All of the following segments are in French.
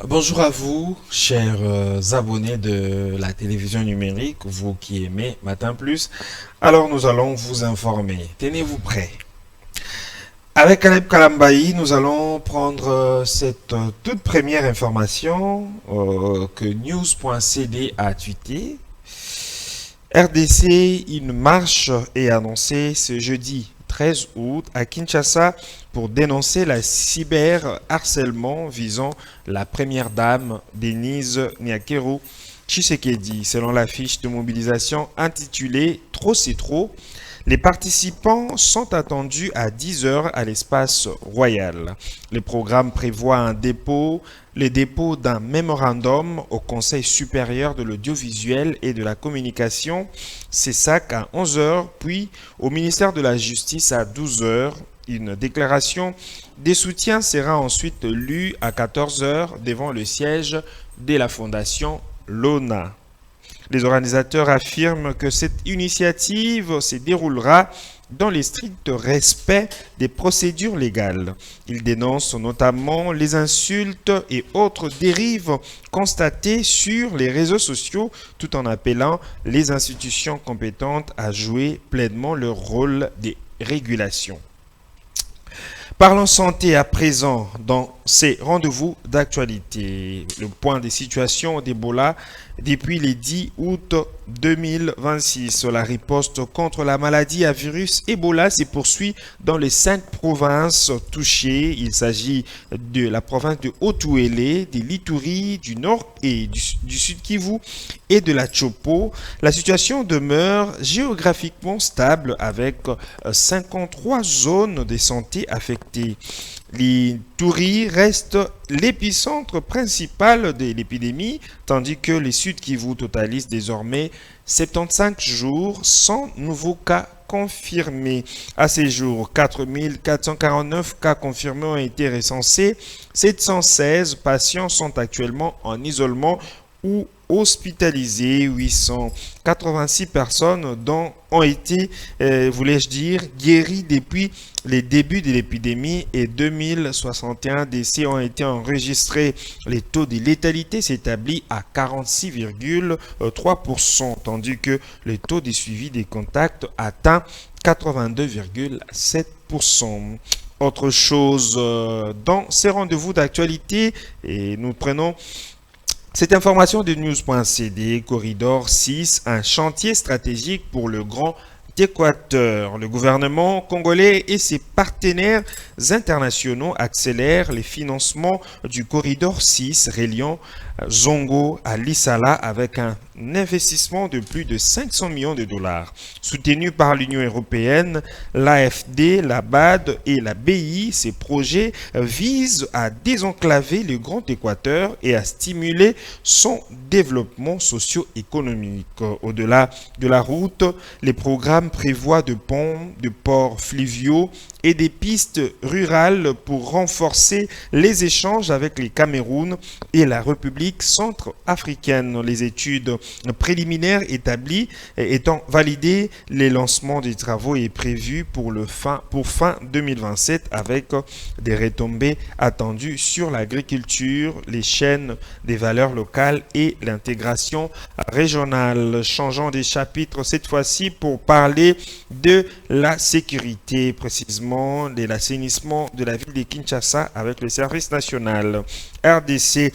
Bonjour à vous, chers abonnés de la télévision numérique, vous qui aimez Matin Plus. Alors nous allons vous informer. Tenez-vous prêts. Avec Caleb Kalambayi, nous allons prendre cette toute première information que news.cd a tweeté. RDC, une marche est annoncée ce jeudi 13 août à Kinshasa pour dénoncer la cyberharcèlement visant la première dame Denise Nyakero Tshisekedi. Selon la fiche de mobilisation intitulée Trop c'est trop, les participants sont attendus à 10 heures à l'espace royal. Le programme prévoit le dépôt d'un mémorandum au Conseil supérieur de l'audiovisuel et de la communication, CESAC, à 11 heures, puis au ministère de la Justice à 12 heures. Une déclaration des soutiens sera ensuite lue à 14 heures devant le siège de la Fondation Lona. Les organisateurs affirment que cette initiative se déroulera dans le strict respect des procédures légales. Ils dénoncent notamment les insultes et autres dérives constatées sur les réseaux sociaux tout en appelant les institutions compétentes à jouer pleinement leur rôle de régulation. Parlons santé à présent dans ces rendez-vous d'actualité. Le point des situations d'Ebola depuis le 10 août 2026. La riposte contre la maladie à virus Ebola se poursuit dans les 5 provinces touchées. Il s'agit de la province de Haut-Ouélé, de l'Ituri, du Nord et du Sud Kivu et de la Chopo. La situation demeure géographiquement stable avec 53 zones de santé affectées. L'Ituri reste l'épicentre principal de l'épidémie, tandis que les Sud Kivu totalisent désormais 75 jours sans nouveaux cas confirmés. À ces jours, 4 449 cas confirmés ont été recensés. 716 patients sont actuellement en isolement ou hospitalisés. 886 personnes dont ont été, voulais-je dire, guéries depuis les débuts de l'épidémie et 2061 décès ont été enregistrés. Les taux de létalité s'établit à 46,3%, tandis que le taux de suivi des contacts atteint 82,7%. Autre chose dans ces rendez-vous d'actualité, et nous prenons cette information de news.cd, Corridor 6, un chantier stratégique pour le Grand Équateur. Le gouvernement congolais et ses partenaires internationaux accélèrent les financements du Corridor 6 reliant Zongo à Lissala avec un investissement de plus de 500 millions de dollars. Soutenu par l'Union européenne, l'AFD, la BAD et la BI, ces projets visent à désenclaver le Grand Équateur et à stimuler son développement socio-économique. Au-delà de la route, les programmes prévoient de ponts, de ports fluviaux et des pistes rurales pour renforcer les échanges avec les Cameroun et la République centrafricaine. Les études préliminaires établies étant validées, le lancement des travaux est prévu pour fin 2027 avec des retombées attendues sur l'agriculture, les chaînes des valeurs locales et l'intégration régionale. Changeons des chapitres cette fois-ci pour parler de la sécurité, précisément de l'assainissement de la ville de Kinshasa avec le service national RDC.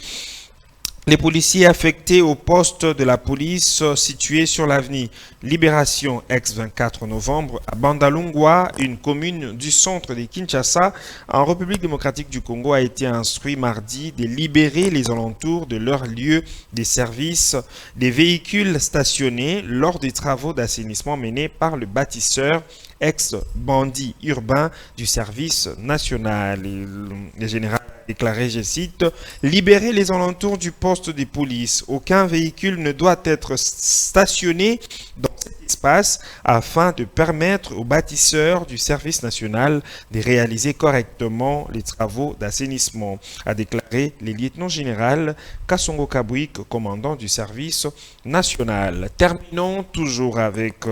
Les policiers affectés au poste de la police situé sur l'avenue Libération, ex-24 novembre, à Bandalungwa, une commune du centre de Kinshasa, en République démocratique du Congo, a été instruit mardi de libérer les alentours de leur lieu de service des véhicules stationnés lors des travaux d'assainissement menés par le bâtisseur ex-bandit urbain du service national. Le général a déclaré, je cite, « Libérer les alentours du poste de police. Aucun véhicule ne doit être stationné dans cet espace afin de permettre aux bâtisseurs du service national de réaliser correctement les travaux d'assainissement », a déclaré le lieutenant-général Kassongo Kabouik, commandant du service national. Terminons toujours avec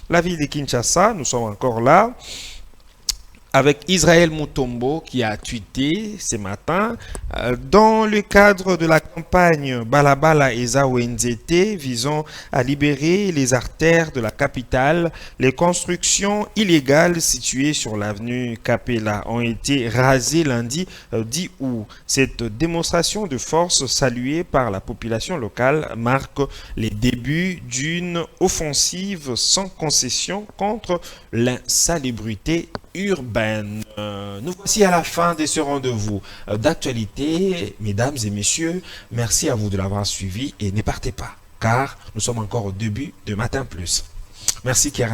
la ville de Kinshasa. Nous sommes encore là. avec Israël Mutombo qui a tweeté ce matin dans le cadre de la campagne Balabala Eza Wenzete visant à libérer les artères de la capitale, les constructions illégales situées sur l'avenue Capella ont été rasées lundi 10 août. Cette démonstration de force saluée par la population locale marque les débuts d'une offensive sans concession contre l'insalubrité urbaine. Nous voici à la fin de ce rendez-vous d'actualité. Mesdames et messieurs, merci à vous de l'avoir suivi et ne partez pas, car nous sommes encore au début de Matin Plus. Merci Kiara.